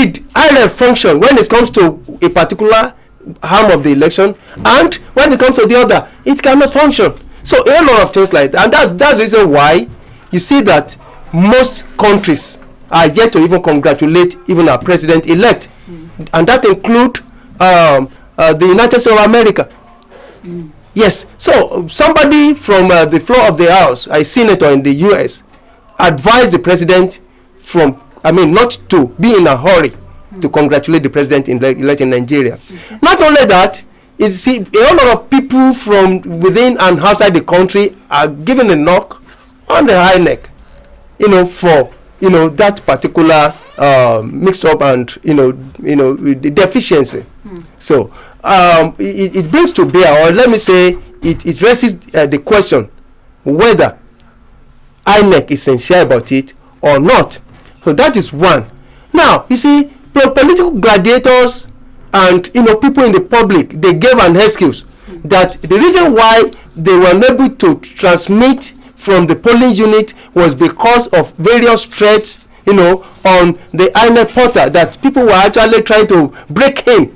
did IREF function when it comes to a particular arm of the election, and when it comes to the other, it cannot function. So a lot of things like that, and that's the reason why you see that most countries are yet to even congratulate even our president-elect, and that include the United States of America. Yes, so somebody from the floor of the House, a senator in the U.S., advised the president not to be in a hurry to congratulate the president-elect in Nigeria. Not only that, a whole lot of people from within and outside the country are giving a knock on the high neck, for that particular mixed up and the deficiency. So it brings to bear, or let me say, it raises the question whether INEC is sincere about it or not. So that is one. Now you see, political gladiators and people in the public, they gave an excuse that the reason why they were unable to transmit from the polling unit was because of various threats on the INEC portal, that people were actually trying to break in.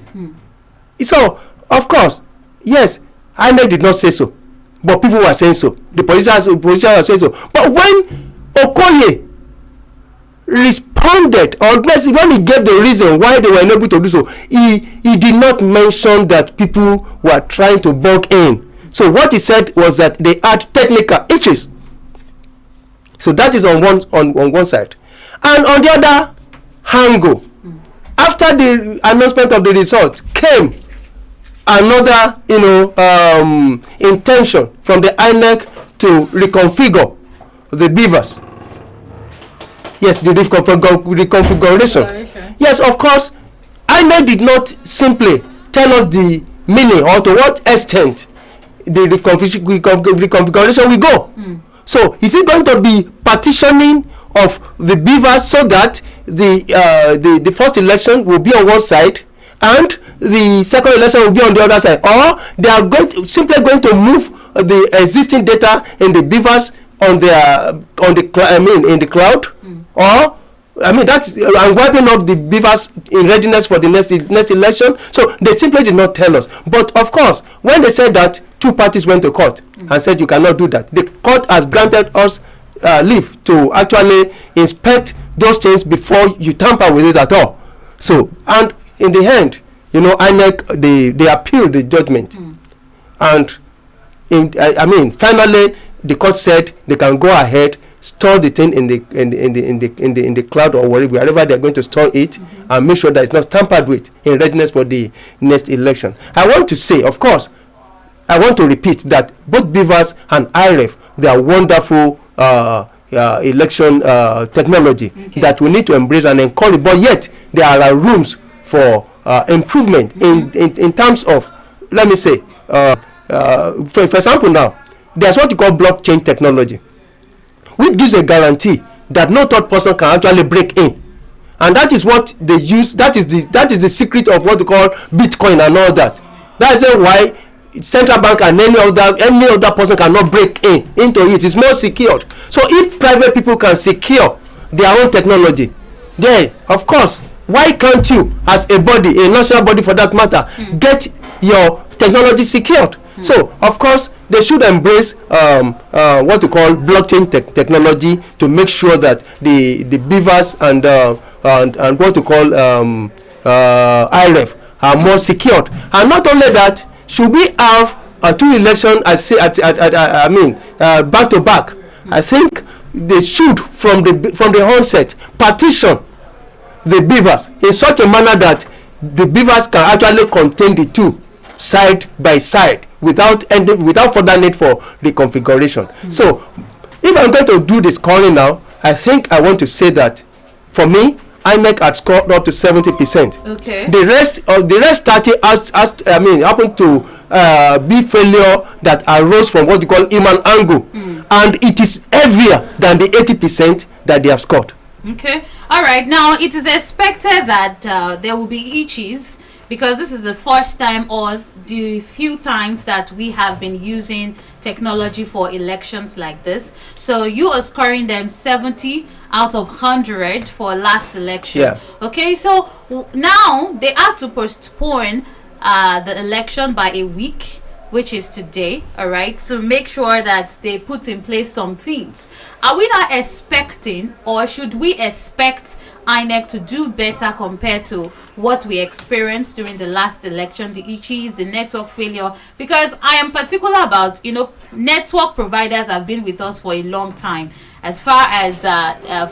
So of course, yes, INEC did not say so, but people were saying so. The politicians were saying so. But when Okoye responded, or when he gave the reason why they were unable to do so, he did not mention that people were trying to bunk in. So what he said was that they had technical issues. So that is on one side. And on the other angle, after the announcement of the result came another intention from the INEC to reconfigure the beavers. Yes, the reconfiguration. Yes, of course, INEC did not simply tell us the meaning or to what extent the reconfiguration will go. So is it going to be partitioning of the beavers so that the first election will be on one side and the second election will be on the other side, or they are simply going to move the existing data in the beavers in the cloud, or that's wiping up the beavers in readiness for the next election. So they simply did not tell us. But of course, when they said that, two parties went to court and said you cannot do that. The court has granted us leave to actually inspect those things before you tamper with it at all. So, and in the end, INEC, they appealed the judgment, and finally the court said they can go ahead, store the thing in the cloud or wherever they are going to store it, and make sure that it's not tampered with in readiness for the next election. I want to say, of course, I want to repeat that both beavers and IREF, they are wonderful election technology that we need to embrace and encourage, but yet there are rooms for improvement in terms of, let me say, for example, now there's what you call blockchain technology, which gives a guarantee that no third person can actually break in, and that is what they use. That is the secret of what we call Bitcoin and all that. That is why central bank and any other person cannot break into it. It's more secured. So if private people can secure their own technology, then of course, why can't you, as a body, a national body for that matter, get your technology secured? So of course they should embrace what we call blockchain technology to make sure that the beavers and what we call IREF are more secured. And not only that, should we have two elections back to back? I think they should from the onset partition the beavers in such a manner that the beavers can actually contain the two side by side without further need for reconfiguration. So if I'm going to do the scoring now, I think I want to say that for me, INEC had scored up to 70%. Okay. The rest 30 happened to be failure that arose from what you call human angle, and it is heavier than the 80% that they have scored. Okay. All right. Now it is expected that there will be itches, because this is the first time or the few times that we have been using technology for elections like this. So you are scoring them 70 out of 100 for last election. Yeah. Okay, so now they have to postpone the election by a week, which is today, all right, to make sure that they put in place some things. Are we not expecting, or should we expect INEC to do better compared to what we experienced during the last election, the issues, the network failure? Because I am particular about, network providers have been with us for a long time. As far as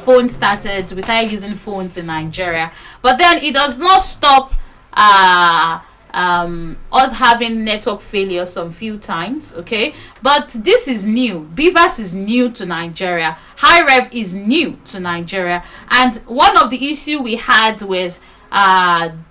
phones started, we started using phones in Nigeria. But then it does not stop us having network failure some few times, okay? But this is new. BVAS is new to Nigeria. HiRev is new to Nigeria. And one of the issue we had with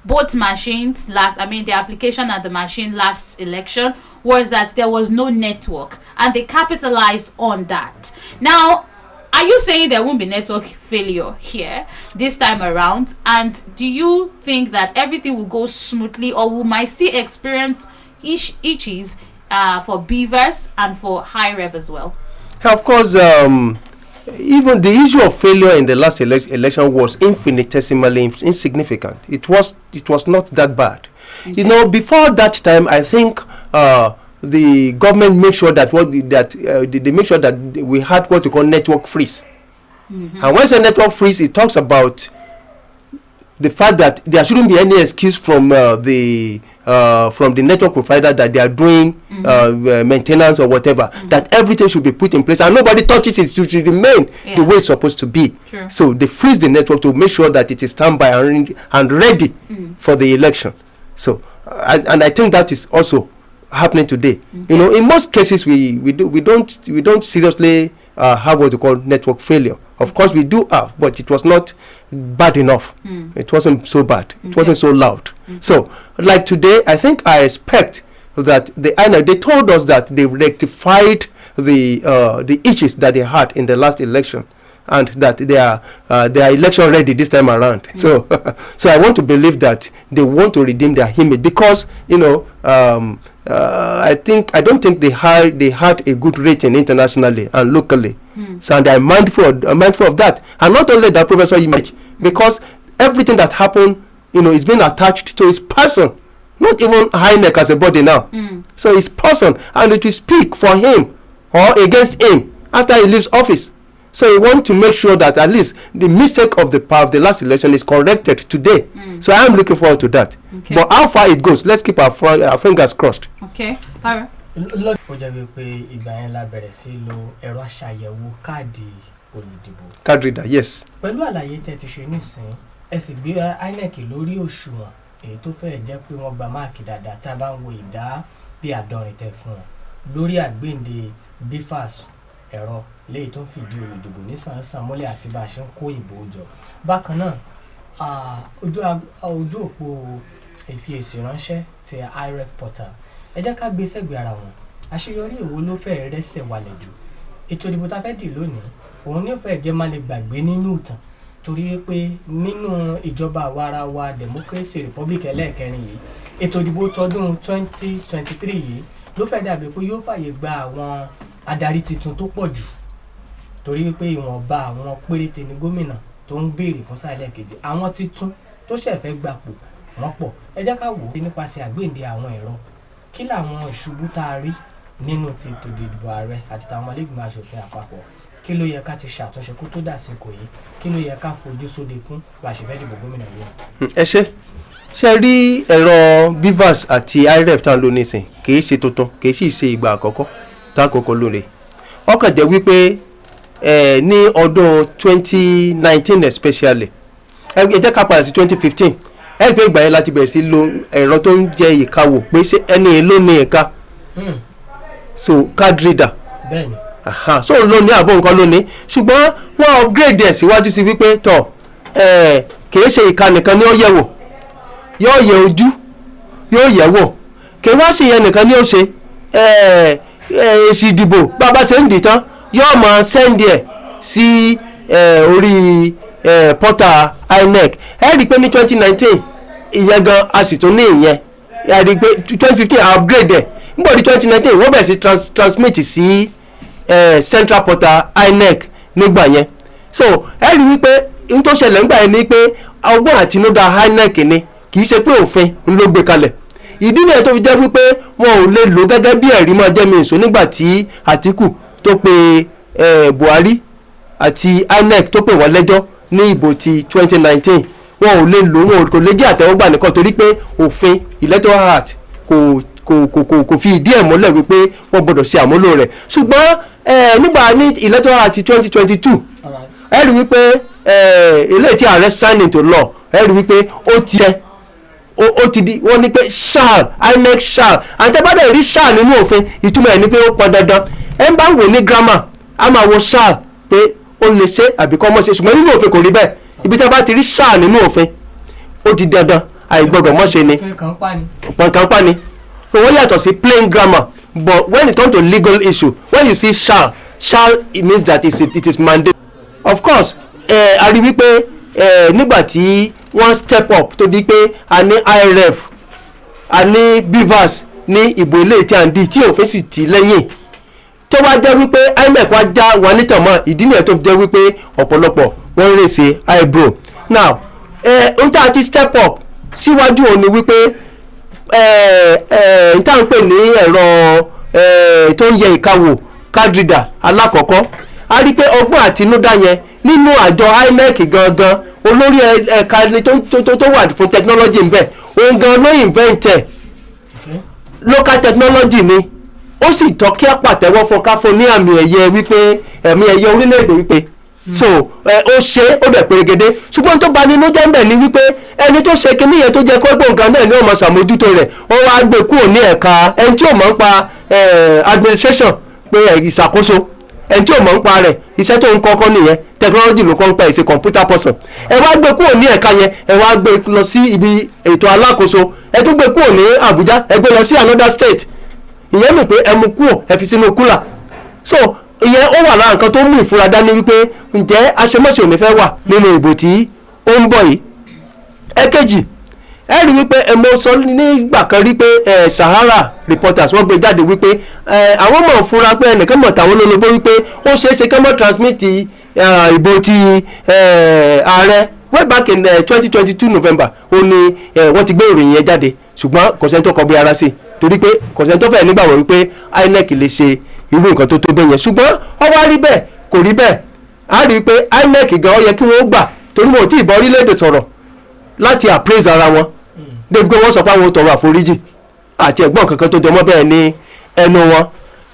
both machines the application and the machine last election was that there was no network, and they capitalized on that. Now, are you saying there won't be network failure here this time around? And do you think that everything will go smoothly, or we might still experience issues for BVAS and for HiRev as well? Of course, even the issue of failure in the last election was infinitesimally insignificant. It was not that bad. Okay. Before that time, I think the government make sure that they make sure that we had what we call network freeze. Mm-hmm. And when it's a network freeze, it talks about the fact that there shouldn't be any excuse from the network provider that they are doing maintenance or whatever. Mm-hmm. That everything should be put in place and nobody touches it. It should remain the way it's supposed to be. True. So they freeze the network to make sure that it is standby and ready for the election. So and I think that is also happening today. Okay. In most cases we don't seriously have what we call network failure. Of course we do have, but it was not bad enough. It wasn't so bad. It wasn't so loud. So like today, I think I expect that the INEC, they told us that they rectified the issues that they had in the last election, and that they are election ready this time around. So so I want to believe that they want to redeem their image, because I don't think they had a good rating internationally and locally. So they're mindful of that. And not only that, Professor image, because everything that happened, is being attached to his person, not even INEC as a body now. So his person, and it will speak for him or against him after he leaves office. So we want to make sure that at least the mistake of the last election is corrected today. So I am looking forward to that. Okay. But how far it goes, let's keep our fingers crossed. Okay. All right. Card reader, yes. Pẹ̀lú àlàyé tẹ́ ti ṣe nísìn, ẹ sì gbé INEC lórí òṣùwọ̀n èyí tó fẹ́ jẹ́ pé wọ́n gba máàkì dáadáa tá a bá ń wo ìdá bí àádọ́rin tẹ́ fún wọn lórí àgbéǹde BVAS ẹ̀rọ léyìí tó ń fìdí olùdìbò ní sàn-án mọ́lẹ̀ àti bá a ṣe ń kó ìbò jọ. Bákan náà, ojú òpó ìfièsì ránṣẹ́ ti IREV portal, ẹ jẹ́ ká gbé sẹ́gbẹ̀ẹ́ ara wọn. Àṣeyọrí èwo ló fẹ́ rẹ́sẹ̀ wálẹ̀ jù? Ètò ìdìbò tá a fẹ́ dì lónìí, òun ní ó fẹ́ jẹ́ má lè gbàgbé nínú ìtàn, torí pé nínú ìjọba àwarawa democracy republic ẹlẹ́ẹ̀kẹrin yìí, ètò ìdìbò tọdún 2023 yìí ló fẹ́ dàbí pé yóò fàyè gba àwọn adarí tuntun tó pọ̀ jù, torí pé ìwọ̀nba àwọn péréte ní gómìnà tó ń béèrè fún sáà ẹlẹ́ẹ̀kejì, àwọn tuntun tó ṣẹ̀ fẹ́ gbapò wọ́n pọ̀. Ẹ jẹ́ ká wò ó nípasẹ̀ àgbéǹde àwọn ẹ̀rọ, kí làwọn ìṣubú tá a rí nínú ti ètò ìdìbò ààrẹ àti tàwọn ọmọlẹ́gbìmọ̀ aṣòfin àpapọ̀, kí ló yẹ ká ti ṣàtúnṣe kó tó dàsìkò yìí, kí ló yẹ ká fojú sóde fún bá a ṣe fẹ́ dìbò gómìnà yìí. Ẹ ṣe rí ẹ̀rọ BVAS àti IREV tá a lò nísìn, kì í ṣe tuntun, kì í sì ṣe ìgbà àkọ́kọ́ tá a kọ́kọ́ lóore. Ó kàn jẹ́ wípé ní ọdún 2019 especially, ẹ jẹ́ ká padà sí 2015, ẹ rí i pé ìgbà yẹn láti bẹ̀rẹ̀ sí lo ẹ̀rọ tó ń jẹ ìkawò pé ṣé ẹni ló ní ìka, so card reader. Bẹ́ẹ̀ni. So ló ní àbọ̀ nǹkan lónìí, ṣùgbọ́n wọ́n upgrade ẹ̀ síwájú sí wípé tọ̀ kìí ṣe ìka nìkan ni ó yẹ̀ wò, yóò yẹ ojú, yóò yẹ̀ wò, kìí wá sí ìyẹn nìkan ni ó ṣe èsì ìdìbò bàbá ṣe ń dì tán yóò máa sẹ́ndì ẹ̀ sí orí portal INEC. Ẹ rí i pé ní 2019 ìyẹn gan a sì tún ní ìyẹn, ẹ rí i pé 2015 upgrade ẹ̀, nígbà tí 2019 wọ́n bẹ̀rẹ̀ sí transmit sí central portal INEC nígbà yẹn so ẹ rí wípé n tó ṣẹlẹ̀ nígbà yẹn ni pé ọgbọ́n àtinúdá INEC ni kì í ṣe pé òfin ń ló gbé kalẹ̀ ìdí nìyẹn tó fi jẹ́ wípé wọn ò lè lò gẹ́gẹ́ bí ẹ̀rí máa jẹ́ mi ìṣó nígbà tí Àtíkù tó pe Buhari àti INEC tó pè wọ́n lẹ́jọ́ ní ìbò ti 2019 wọn ò lè lò wọn kò lè jẹ́ àtẹ́wọ́gbà nìkan torí pé òfin Electoral Act kò fi ìdí ẹ̀ múlẹ̀ wípé wọ́n gbọ́dọ̀ ṣe àmúlò rẹ̀ ṣùgbọ́n nígbà ní Electoral Act 2022 ẹ rí wípé eléyìí tí ààrẹ sign into law ẹ rí wípé ó ti di wọ́n ní pé shall INEC shall àtẹ́bàdàn rí shall nínú òfin ìtumọ̀ ẹ̀ ní pé ó pọn dandan ẹ ń bá wò ní grammar a máa wo shall pé ó lè ṣe àbí kọ́ mọ́ ṣe ṣùgbọ́n nínú òfin kò rí bẹ́ẹ̀ ibi tí a bá ti rí shall nínú òfin ó di dandan àìgbọ́dọ̀ mọ́ ṣe ni pọ̀nkan pa ni wọ́n yàtọ̀ sí plain grammar but when it comes to legal issue when you see shall it means that it is mandatory of course a rí wípé nígbà tí wọ́n step up tó di pé a ní IRF a ní BVAS ní ìbò ilé tí a ń di tí òfin sì tì lẹ́yìn tó wá jẹ́ wípé INEC wá já wọn nítàn mọ́ ìdí nìyẹn tó fi jẹ́ wípé ọ̀pọ̀lọpọ̀ wọ́n ń rèsè eyebrow now n tá a ti step up síwájú òní wípé n tá a ń pè ní ẹ̀rọ tó ń yẹ ìkawò card reader alákọ̀ọ́kọ́ a rí pé ọgbọ́n àtinúdá yẹn nínú àjọ INEC gangan olórí ẹ̀ka ẹni tó wà fún technology ń bẹ̀ òun gan ló invent local technology ni ó sì tọ́ kí á pàtẹ́wọ́ fún ká fún ní àmì ẹ̀yẹ wípé ẹ̀mí ẹ̀yẹ orílẹ̀-èdè wípé so ó ṣe ó bẹ̀ pèrègede ṣùgbọ́n tó bà nínú jẹ́ ń bẹ̀ ni wípé ẹni tó ṣe kinní yẹn tó jẹ́ kó gbọ̀n nǹkan náà ni ó máa ṣàmójútó rẹ̀ wọ́n wá gbé kúrò ní ẹ̀ka ẹni tí ò mọ̀ ń pa administration pé ìṣàkóso ẹni tí ò mọ̀ ń pa rẹ̀ iṣẹ́ tó ń kọ́kọ́ nìyẹn technology ló kọ́ ń pa ìṣe computer person ẹ wá gbé kúrò ní ẹ̀ka yẹn ẹ wá gbé lọ sí ibi ètò alákòóso ẹ tún gbé kúrò ní Àbújá ẹ gbé lọ sí another state ìyẹn mi pé ẹ mú kúrò ẹ fi sínú kúlà so ìyẹn ó wà lára nǹkan tó mú ìfura dání wípé ǹjẹ́ aṣemọ́ṣe ò ní fẹ́ wà nínú ìbò tí ó ń bọ̀ yìí ẹ̀kejì ẹ rí wípé mo sọ nígbà kan rí pé Sahara Reporters wọ́n gbé jáde wípé àwọn mọ̀ fura pé ẹnìkan mọ̀ tàwọn olólobó wípé ó ṣeéṣe kí wọ́n transmit ìbò ti ààrẹ way back in 2022 November ó ní wọ́n ti gbé ìròyìn yẹn jáde ṣùgbọ́n kò sẹ́ni tó kọ bí ara sí torí pé kò sẹ́ni tó fẹ́ nígbàgbọ́ wípé INEC lè ṣe irú nǹkan tó bẹ́ẹ̀ yẹn ṣùgbọ́n ó wá rí bẹ́ẹ̀ kò rí bẹ́ẹ̀ a rí i pé INEC gan ó yẹ kí wọ́n gbà torí wọn ò tí ì bọ́ orílẹ̀-èdè sọ̀rọ̀ láti appraise ara wọn débi pé wọ́n sọ pé àwọn tọrọ àforíjì àti ẹ̀gbọ́n kankan tó jọmọ́ bẹ́ẹ̀ ní ẹnu wọn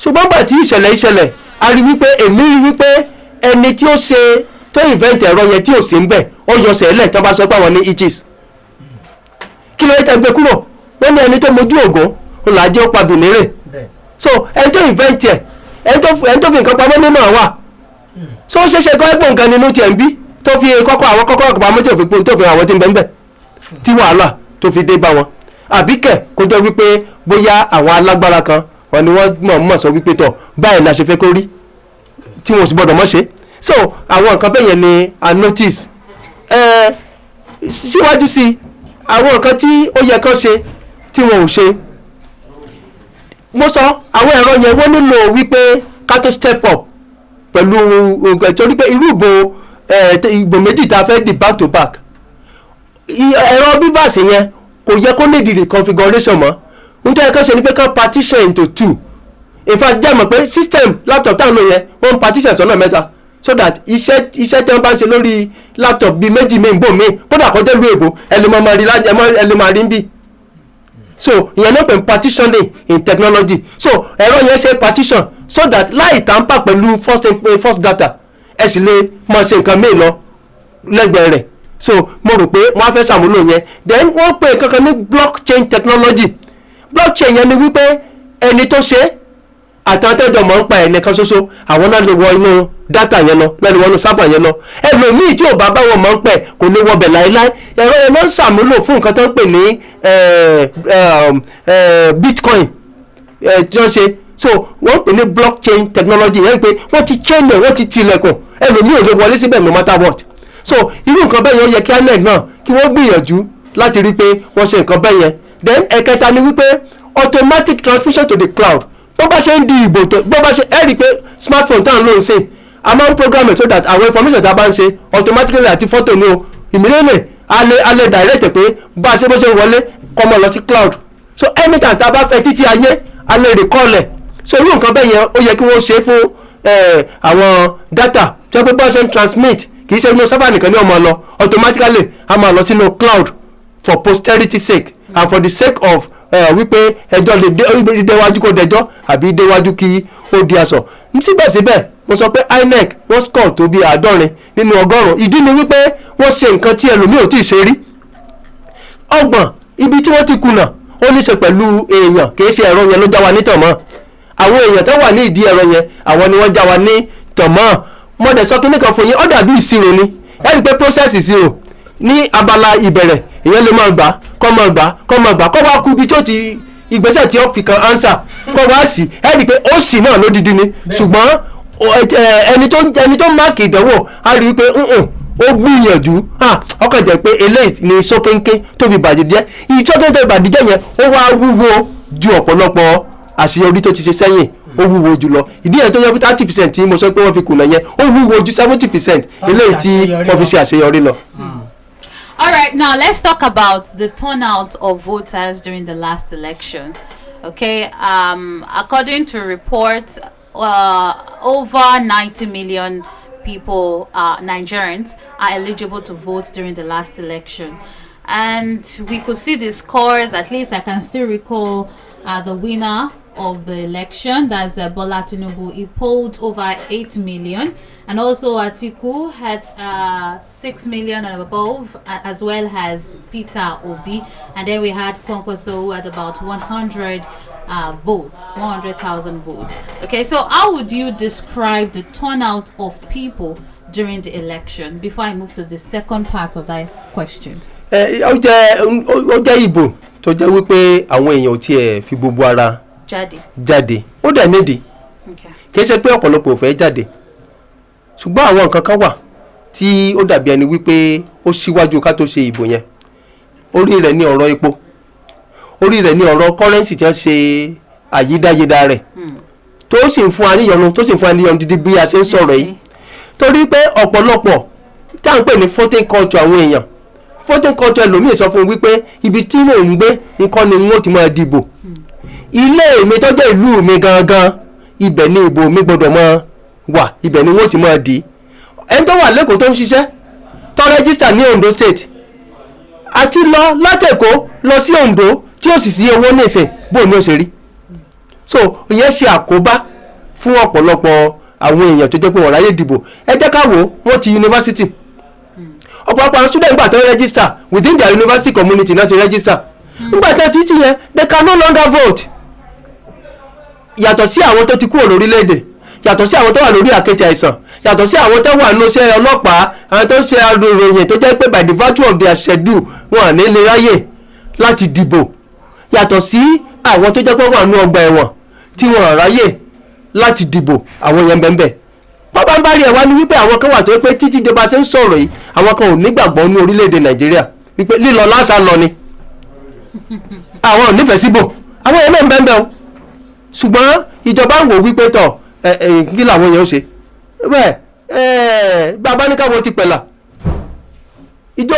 ṣùgbọ́n gbà tí ìṣẹ̀lẹ̀ a rí wípé èmi rí wípé ẹni tí ó ṣe tó invent ẹ̀rọ yẹn tí ò sí ń bẹ̀ ó yọ sẹ́lẹ̀ tó bá sọ pé àwọn ní itches kí ló yẹ tẹ́ gbé kúrò wọ́n ní ẹni tó mojú ògùn ó là á jẹ́ ó pa bìnírè so ẹni tó invent ẹ̀ ẹni tó fi nǹkan pamọ́ nínú àwa so ó ṣeéṣe kọ́ ẹgbọ́n nǹkan nínú tiẹ̀ ń bí tó fi àwọn kọ́kọ́ pamọ́ tó fi àwọn tí ń bẹ ń bẹ̀ tí wàhálà tó fi dé bá wọn àbíkẹ́ kó jẹ́ wípé bóyá àwọn alágbára kan wọn ni wọ́n mọ̀ sọ wípé tọ̀ báyìí la ṣe fẹ́ kó rí tí wọn ò sì gbọ́dọ̀ mọ̀ ṣe so àwọn nǹkan bẹ́ẹ̀ yẹn ni a notice síwájú sí àwọn nǹkan tí ó yẹ kán ṣe tí wọn ò ṣe mo sọ àwọn ẹ̀rọ yẹn wọ́n nílò wípé ká tó step up pẹ̀lú torí pé irú ìbò méjì tá a fẹ́ di back to back ẹ̀rọ BVAS yẹn kò yẹ kó lè di reconfiguration mọ́ nítorí ẹ̀ka ṣe ni pé ká partition into two in fact jẹ́ mọ̀ pé system laptop táwọn lò yẹn wọ́n partition sọ́nà mẹ́ta so that iṣẹ́ tí wọ́n bá ń ṣe lórí laptop bíi méjì mi ń bò mí kódà kọjá ìlú èbó ẹlẹ́mọ̀ọ́rí ń bì so ìyẹn náà pè ní partitioning in technology so ẹ̀rọ yẹn ṣe partition so that láì tamper pẹ̀lú first data ẹ sì lè máa ṣe nǹkan míì lọ lẹ́gbẹ̀ẹ́ rẹ̀ so mo rò pé wọ́n á fẹ́ ṣàmúlò yẹn then wọ́n pè kankan ní blockchain technology blockchain yẹn ni wípé ẹni tó ṣe àtàtẹ́jọ mọ̀ ń pa ẹnìkan ṣoṣo àwọn náà lè wọ inú data yẹn lọ náà lè wọ inú sáfà yẹn lọ ẹlòmíì tí ò bá báwọn mọ̀ ń pẹ̀ kò ní wọbẹ̀ láéláé ẹ̀rọ yẹn ló ń ṣàmúlò fún nǹkan tó ń pè ní bitcoin tí wọ́n ṣe so wọ́n pè ní blockchain technology yẹn pé wọ́n ti chain wọ́n ti tilẹ̀kùn ẹlòmíì ò lè wọlé síbẹ̀ no matter what so irú nǹkan bẹ́ẹ̀ yẹn ó yẹ kí INEC náà kí wọ́n gbìyànjú láti rí pé wọ́n ṣe nǹkan bẹ́ẹ̀ yẹn then ẹ̀kẹta ni wípé automatic transmission to the cloud bó bá ṣe ń di ìbò tó bó bá ṣe ẹ rí i pé smartphone tá à ń lò ń sìn a máa ń program it so that àwọn information tá a bá ń ṣe automatically àti photo ni o immediately a lè direct pé bá a ṣe bó ṣe wọlé kọ́ mọ́ lọ sí cloud so anytime tá a bá fẹ́ títí ayé a lè recall ẹ̀ so irú nǹkan bẹ́ẹ̀ yẹn ó yẹ kí wọ́n ṣe fún àwọn data tó yẹ pé bá a ṣe ń transmit kì í ṣe inú server nìkan ní ọmọ lọ automatically a máa lọ sínú cloud for posterity sake and for the sake of wípé ẹjọ́ lè déwájú kó dẹjọ́ àbí déwájú kí ó di aṣọ síbẹ̀síbẹ̀ mo sọ pé INEC wọ́n score tó bí 70 nínú 100 ìdí ni wípé wọ́n ṣe nǹkan tí ẹlòmíì ò tí ì ṣe rí ọgbọ̀n ibi tí wọ́n ti kùnà ó ní ṣe pẹ̀lú èèyàn kì í ṣe ẹ̀rọ yẹn ló já wa ní tàn mọ́ àwọn èèyàn tó wà ní ìdí ẹ̀rọ yẹn àwọn ni wọ́n já wa ní tàn mọ́ mo dẹ̀ sọ kí nìkan fún yín ó dàbí ìṣirò ni ẹ rí i pé process ìṣirò ní abala ìbẹ̀rẹ̀ èèyàn lè máa gbà kọ́ wá kú ibi tí ó ti ìgbésẹ̀ tí ó fi kan answer kọ́ wá sí ẹ rí i pé ó sì náà lódìdí ni ṣùgbọ́n ẹni tó máàkì ìdánwò á rí i pé ó gbìyànjú ọkàn jẹ́ pé eléyìí ni sókéńké tó fi bàjẹ́ jẹ́ ìjọ́kẹ́ tó ìbàdíjẹ́ yẹn ó wá wúwo ju ọ̀pọ̀lọpọ̀ àṣeyọrí tó ti ṣe sẹ́yìn ó wúwo jùlọ ìdí yẹn tó yẹ pé 30% tí mo sọ pé wọ́n fi kùnà yẹn ó wúwo ju 70% eléyìí tí wọ́n fi ṣe àṣeyọrí lọ. All right, now let's talk about the turnout of voters during the last election. Okay, according to reports, over 90 million people, Nigerians, are eligible to vote during the last election. And we could see the scores, at least I can still recall the winner of the election, that's Bola Tinubu. He polled over 8 million, and also Atiku had 6 million and above, as well as Peter Obi, and then we had Kwankwaso who had about 100,000 votes. Okay, so how would you describe the turnout of people during the election before I move to the second part of that question? Ó jẹ́ ìbò tó jẹ́ wípé àwọn èèyàn ò tiẹ̀ fi gbogbo ara jáde ó dẹ̀ nídìí kì í ṣe pé ọ̀pọ̀lọpọ̀ ò fẹ́ jáde ṣùgbọ́n àwọn nǹkan kan wà tí ó dàbí ẹni wípé ó ṣíwájú ká tó ṣe ìbò yẹn orí rẹ̀ ní ọ̀rọ̀ epo orí rẹ̀ ní ọ̀rọ̀ kọ́rẹ́ǹsì tí wọ́n ṣe àyídáyédá rẹ̀ tó sì ń fún àníyànnu dídí bí a ṣe ń sọ̀rọ̀ yìí torí pé ọ̀pọ̀lọpọ̀ tá à ń pè ní voting culture àwọn èèyàn voting culture ẹlòmíì sọ fún wípé ibi tí mò ń gbé nǹkan ni wọ́n ti máa dìbò ilé mi tó jẹ́ ìlú mi gangan ibẹ̀ ni ìbò mi gbọ́dọ̀ máa wà ibẹ̀ ni wọ́n ti máa dì ẹni tó wà lẹ́kọ̀ọ́ tó ń ṣiṣẹ́ tó rẹ́gísítà ní Ondo State àti lọ látẹ̀kọ́ lọ sí Ondo tí ó sì sí owó ní ìsìn bó ni ó ṣe rí so ìyẹn ṣe àkóbá fún ọ̀pọ̀lọpọ̀ àwọn èèyàn tó jẹ́ pé wọ́n ráyè dìbò ẹ jẹ́ ká wò wọ́n ti yunifásitì ọ̀pọ̀lọpọ̀ àwọn student gbà tó register within their university community náà ti register nígbà tó ti yẹn they can no longer vote yàtọ̀ sí àwọn tó ti kúrò lórílẹ̀‐èdè yàtọ̀ sí àwọn tó wà lórí àkéte àìsàn yàtọ̀ sí àwọn tó wà ní iṣẹ́ ọlọ́pàá àwọn tó ń ṣe ìròyìn tó jẹ́ pé by the virtue of their schedule wọn à ní lè ráyè láti dìbò yàtọ̀ sí àwọn tó jẹ́ pé wọ́n wà ní ọgbà ẹ̀wọ̀n tí wọ́n à ráyè láti dìbò àwọn yẹn bẹ́ẹ̀ pápá ń bá rí ẹ̀ wá ní wípé àwọn kan wà tó pé títí dé bá ṣe ń sọ̀rọ̀ yìí àwọn kan ò nígbàgbọ́ ní orílẹ̀-èdè Nàìjíríà wípé lílọ lásà lọ ni àwọn ò nífẹ̀ẹ́ síbò àwọn yẹn náà ń bẹ́ẹ̀ o ṣùgbọ́n ìjọba ń wò wípé tọ̀ kí làwọn yẹn ó ṣe bẹ́ẹ̀ bàbá ní káwọn ti pẹ̀lá ìjọ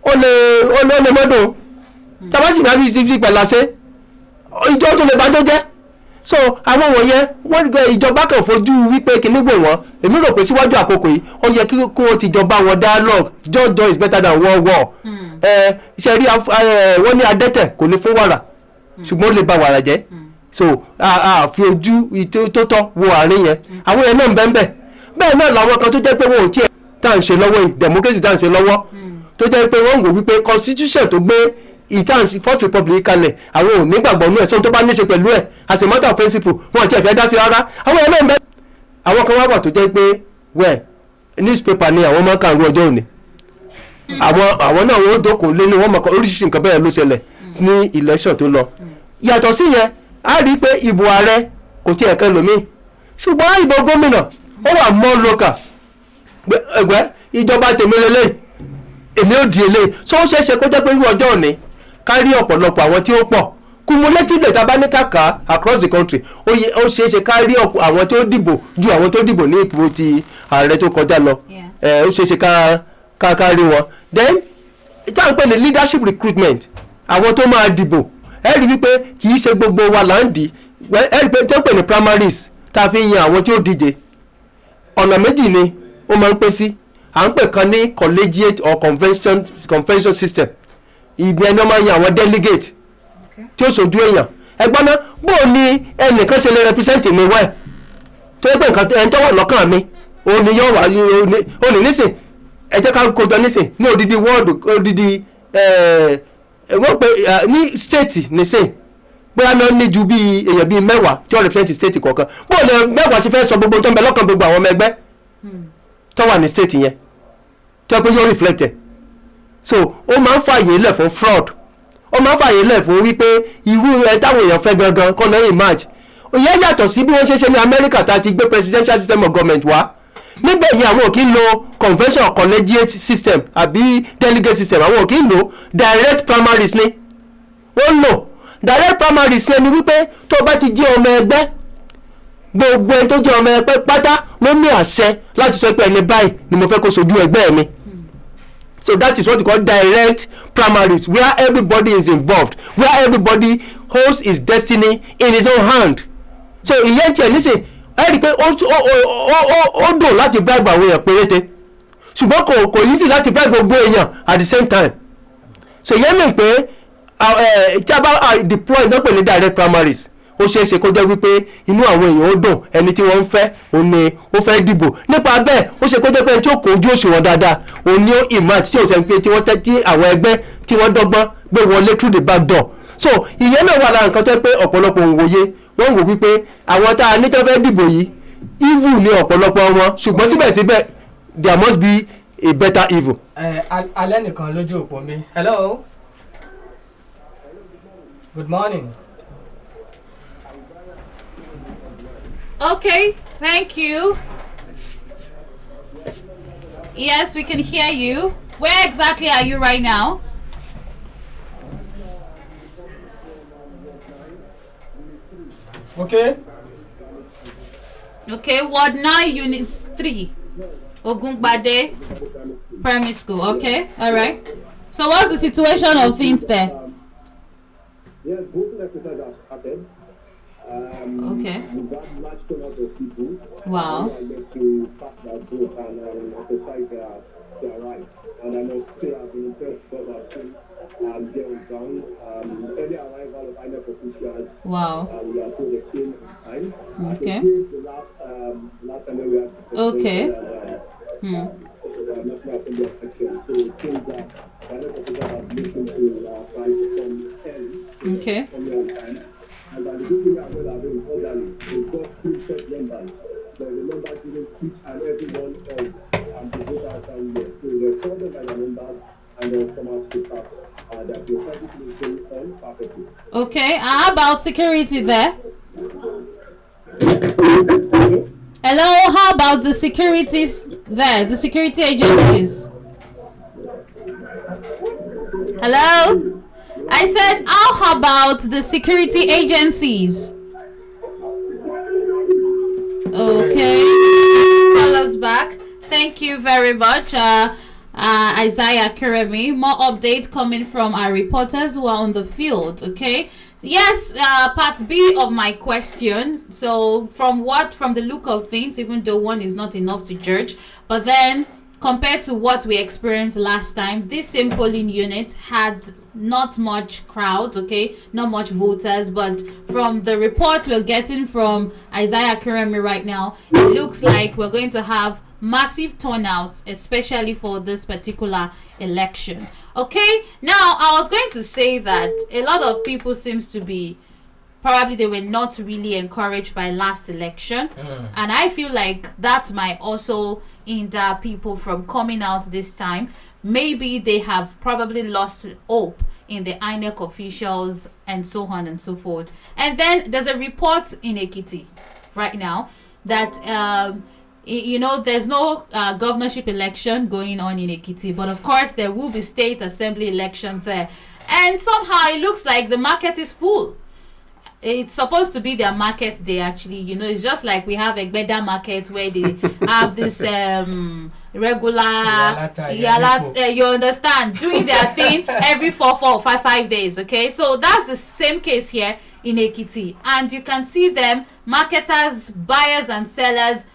ó lè mọ́dún tàbá sì máa fi pẹ̀lá ṣe ìjọ tó lè bájọ́ jẹ́ so àwọn wọ̀nyẹn wọ́n gbé ìjọba kan fojú wípé kìíní wò wọ́n èmi rò pé síwájú àkókò yìí ó yẹ kí wọ́n ti jọba wọn dialogue joy is better than war ṣe rí wọ́n ní adẹ́tẹ̀ kò ní fún wàrà ṣùgbọ́n ó lè ba wàrà jẹ́ so fi ojú tó tọ́ wo àárín yẹn àwọn yẹn náà ń bẹ́ẹ̀ náà làwọn kan tó jẹ́ pé wọn ò tiẹ̀ tá à ń ṣe lọ́wọ́ yìí democracy tá à ń ṣe lọ́wọ́ tó jẹ́ pé wọ́n ń wò wípé constitution tó gbé ìtànsí Fourth Republic kalẹ̀ àwọn ò nígbàgbọ́ nú ẹ̀ sọ́n tó bá ní ṣe pẹ̀lú ẹ̀ as a matter of principle wọn àti ẹ̀fẹ́ dá sí rárá àwọn yẹn náà ń bẹ́ẹ̀ àwọn kan wá wà tó jẹ́ pé newspaper ni àwọn máa ń kàrú ọjọ́ òní àwọn náà wọ́n dókòó lé ní wọ́n mọ̀ oríṣiríṣi nǹkan bẹ́ẹ̀ ló ṣẹlẹ̀ ní election tó lọ yàtọ̀ sí yẹn a rí i pé ìbò ààrẹ kò tí ẹ̀kan lómi ṣùgbọ́n ìbò gómìnà ó wà mọ́ local ẹgbẹ́ ìjọba tèmi lélẹ̀ èmi ò di eléyìí so ó ṣeé ṣe kó jẹ́ pé irú ọjọ́ òní ká rí ọ̀pọ̀lọpọ̀ àwọn tí ó pọ̀ cumulatively tá a bá ní kàkà across the country ó ṣeé ṣe ká rí àwọn tó dìbò ju àwọn tó dìbò ní ìbò ti ààrẹ tó kọjá lọ ó ṣeé ṣe ká rí wọn. then tá à ń pè ní leadership recruitment àwọn tó máa dìbò ẹ rí wípé kì í ṣe gbogbo wa là ń dì ẹ rí pé tó ń pè ní primaries tá a fi yan àwọn tí ó díje ọ̀nà méjì ni ó máa ń pín sí à ń pè kan ní collegiate or convention system ìgbì ẹni ọmọ yan àwọn delegate tí ó ṣojú èèyàn ẹgbọ́n náà bó o ní ẹnìkan ṣe lè represent mi wẹ̀ tó yẹ pé nǹkan ẹni tó wà lọ́kàn mi òun ni yóò wá ó ní nísìn ẹ jẹ́ ká kójọ nísìn ní odidi wọ́ọ̀dù odidi wọ́n pe ní state nísìn bóyá náà ní ju bí èèyàn bíi mẹ́wàá tí ó represent state kọ̀ọ̀kan bó o lè mẹ́wàá sì fẹ́ sọ gbogbo tó ń bẹ lọ́kàn gbogbo àwọn ọmọ ẹgbẹ́ tó wà ní state yẹn tó yẹ pé yóò reflect ẹ̀ so ó máa ń fààyè lẹ̀ fún fraud ó máa ń fààyè lẹ̀ fún wípé irú ẹ táwọn èèyàn fẹ́ gangan kọ́ náà emerge ìyẹn yàtọ̀ sí bí wọ́n ṣe ṣe ní Amẹ́ríkà tá a ti gbé presidential system of government wá níbẹ̀ yìí àwọn ò kí ń lo convention collegiate system àbí delegate system àwọn ò kí ń lo direct primaries ni wọ́n lò direct primaries ni wípé tó bá ti jẹ́ ọmọ ẹgbẹ́ gbogbo ẹni tó jẹ́ ọmọ ẹgbẹ́ pátá ló ní àṣẹ láti sọ pé ẹni báyìí ni mo fẹ́ kó sojú ẹgbẹ́ mi. So that is what we call direct primaries, where everybody is involved, where everybody holds his destiny in his own hand. So ìyẹn tiẹ̀ nísìn ẹ rí i pé ó dùn láti bribe àwọn èèyàn péréte ṣùgbọ́n kò easy láti bribe gbogbo èèyàn at the same time. So ìyẹn mìíràn pé tí a bá deploy náà pè ní direct primaries ó ṣeé ṣe kó jẹ́ wípé inú àwọn èèyàn ó dùn ẹni tí wọ́n ń fẹ́ òun ni ó fẹ́ dìbò nípa bẹ́ẹ̀ ó ṣe kó jẹ́ pé ẹni tí ó kó ojú òṣùwọ̀n dáadáa òun ni ó emerge tí ò sẹ́ni pé tí wọ́n tẹ́ tí àwọn ẹgbẹ́ tí wọ́n dọ́gbọ́n gbé wọlé through the back door. So ìyẹn náà wà lára nǹkan tó pé ọ̀pọ̀lọpọ̀ òwòye wọ́n wò wípé àwọn tá a ní tó fẹ́ dìbò yìí evil ni ọ̀pọ̀lọpọ̀ wọn ṣùgbọ́n síbẹ̀síbẹ̀ there must be a better evil. alẹ́ nìkan lójú òpó mi. Hello, good morning. Okay, thank you. Yes, we can hear you. Where exactly are you right now? Okay. Okay, Ward 9, Unit 3. Ogungbade Primary School. Okay, all right. So what's the situation of things there? Yes, voting exercise has happened. Okay. We've got large turnout of people. Wow. Who are left to pass their vote and exercise their rights. And I must say I've been impressed because I've seen there on ground early arrival of INEC officials. Wow. We are told the same time. Okay. The last time we had Okay. National Assembly section. So it seems that INEC officials have listened to try to come early. Okay. Come on time. And the good thing as well as in orderly, we've got 2 set members. But the members didn't each and every one of the voters down there. So they're sorted by the members and they'll come out to pass. That the service is going on perfectly. Okay. How about security there? Hello, how about the securities there, the security agencies? Hello? I said, how about the security agencies? Okay. Call us back. Thank you very much. Isaiah Kuremi. More updates coming from our reporters who are on the field. Okay. Yes, part B of my question. So from the look of things, even though one is not enough to judge, but then compared to what we experienced last time, this same polling unit had not much crowd, okay, not much voters, but from the report we're getting from Isaiah Kuremi right now, it looks like we're going to have massive turnouts, especially for this particular election. Okay, now I was going to say that a lot of people seems to be probably they were not really encouraged by last election, and I feel like that might also hinder people from coming out this time. Maybe they have probably lost hope in the INEC officials and so on and so forth. And then there's a report in Ekiti right now that there's no governorship election going on in Ekiti, but of course there will be state assembly election there. and somehow it looks like the market is full. It's supposed to be their market day, actually. You know, it's just like we have a better market where they have this regular you understand, doing their thing every 4 or 5 days. Okay, so that's the same case here in Ekiti, and you can see them, marketers, buyers and sellers,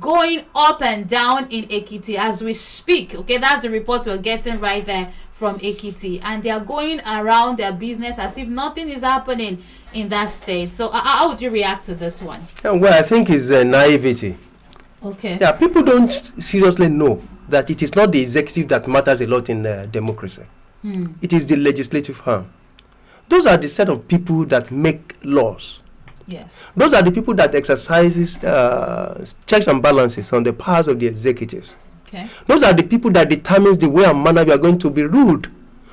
going up and down in Ekiti as we speak. Okay, that's the report we're getting right there from Ekiti, and they are going around their business as if nothing is happening in that state. So how would you react to this one? Well, I think it's naivety. Okay. Yeah, people don't seriously know that it is not the executive that matters a lot in democracy. It is the legislative arm. Those are the set of people that make laws. Yes. Those are the people that exercises checks and balances on the powers of the executives. Okay. Those are the people that determines the way and manner we are going to be ruled.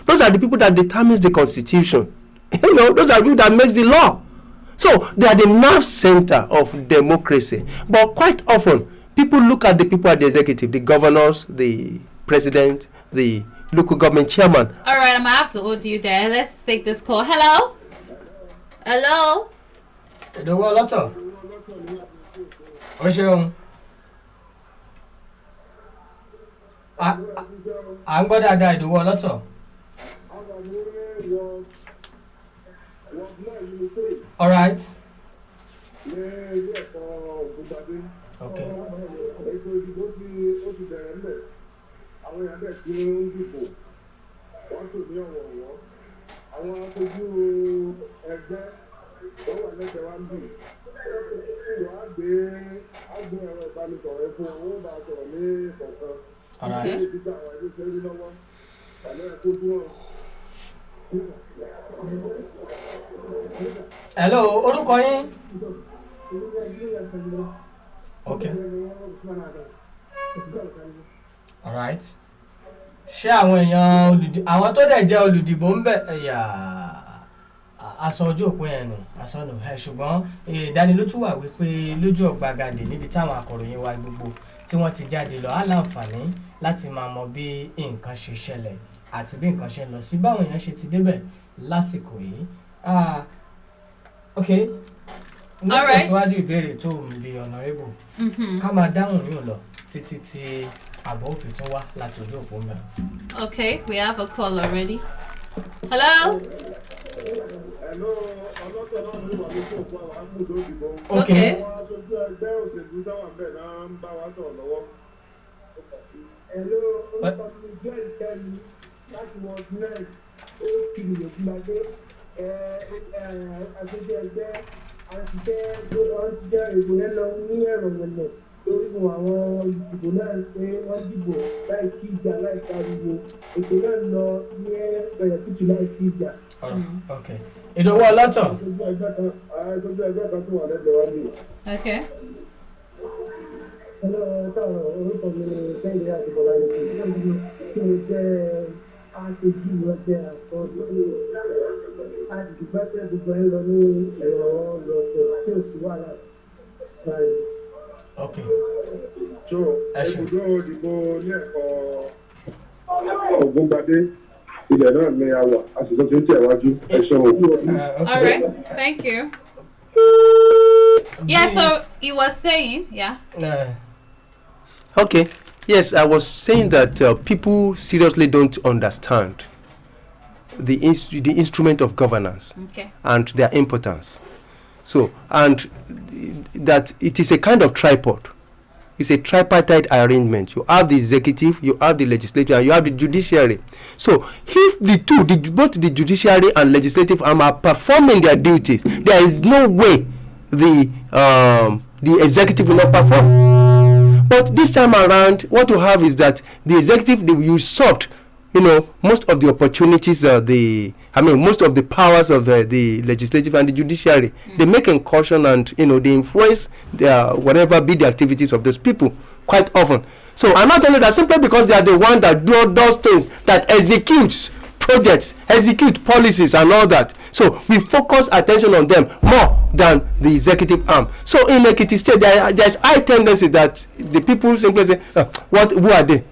Those are the people that determines the constitution. You know, those are the people that makes the law. So they are the nerve center of democracy. But quite often, people look at the people at the executive, the governors, the president, the local government chairman. All right, I'm gonna have to hold you there. Let's take this call. Hello. Hello. Ìdòwú ọlọ́tọ̀. Ó ṣeun. À ń gbọ́ dáadáa Ìdòwú ọlọ́tọ̀. All right. Okay. All right. Hello, orúkọ yín? Okay. All right. Ṣé àwọn èèyàn àwọn tó dẹ̀ jẹ́ olùdìbò ń bẹ̀ ẹ̀yà aṣọ ojú òpin ẹ̀nù aṣọ nù ẹ̀ ṣùgbọ́n ìdánilójú wà wípé lójú ọ̀gbagadè níbi táwọn akọ̀ròyìn wa gbogbo tí wọ́n ti jáde lọ á láǹfààní láti máa mọ bí nǹkan ṣe ṣẹlẹ̀ àti bí nǹkan ṣe lọ sí báwọn èèyàn ṣe ti débẹ̀ lásìkò yìí. Okay. Ní tẹ̀síwájú ìbéèrè tó ń bi honorable ká máa dáhùn yóò lọ títí tí àbọ̀ òfin tún wá láti ojú òpó mẹ́rin. Okay, we have a call already. Hello. Hello, ọlọ́tọ̀ náà ló wà lókè òkú àwọn amúdó òdìbò. Okay. Àwọn aṣojú ẹgbẹ́ òṣèlú táwọn bẹ́ẹ̀ náà ń bá wa sọ̀rọ̀ lọ́wọ́. Hello, orúkọ mi jẹ́ ìkẹ́ni láti wọ Gúnẹ́ẹ̀d ó kiri lòkúnbadé aṣojú ẹgbẹ́ àtijọ́ ìbò yẹn lọ ní ẹ̀rọ ìrẹ̀lẹ̀ lórí fún àwọn ìdìbò náà pé wọ́n dìbò láì kí ìjà láì pariwo ètò náà lọ ní bẹ̀rẹ̀ kùtù láì kí ìjà. Okay. Ìdòwú ọlọ́tọ̀. Aṣojú ẹgbẹ́ kan tó wà lẹ́gbẹ̀ẹ́ wá nìyẹn. Okay. Hello, orúkọ mi ni Kẹ́hìndé àti Bọ́lá ní kí mo jẹ́ aṣojú ẹgbẹ́ àkọsílẹ̀ láti gbẹ́sẹ̀ gbogbo ẹ̀ lọ ní ẹ̀rọ lọ́sẹ̀ tí ò sí wàhálà báyìí. Okay. So, ibùdó ìdìbò ní ẹ̀kọ́ Ògúngbadé ilẹ̀ náà ní àwà àṣìṣe tí ó tẹ̀ wájú ẹ̀ṣọ́ òkú. All right. Thank you. Yeah, so you were saying, yeah. Okay. Yes, I was saying that people seriously don't understand the instrument of governance and their importance. So, and that it is a kind of tripod. It's a tripartite arrangement. You have the executive, you have the legislature, and you have the judiciary. So, if both the judiciary and legislative arm are performing their duties, there is no way the executive will not perform. But this time around, what you have is that the executive, they usurped, most of the opportunities, most of the powers of the legislative and the judiciary. They make incursion and, they influence whatever be the activities of those people quite often. So, and not only that, simply because they are the one that do those things, that executes projects, execute policies and all that. So we focus attention on them more than the executive arm. So in Ekiti State, there is high tendency that the people simply say, who are they?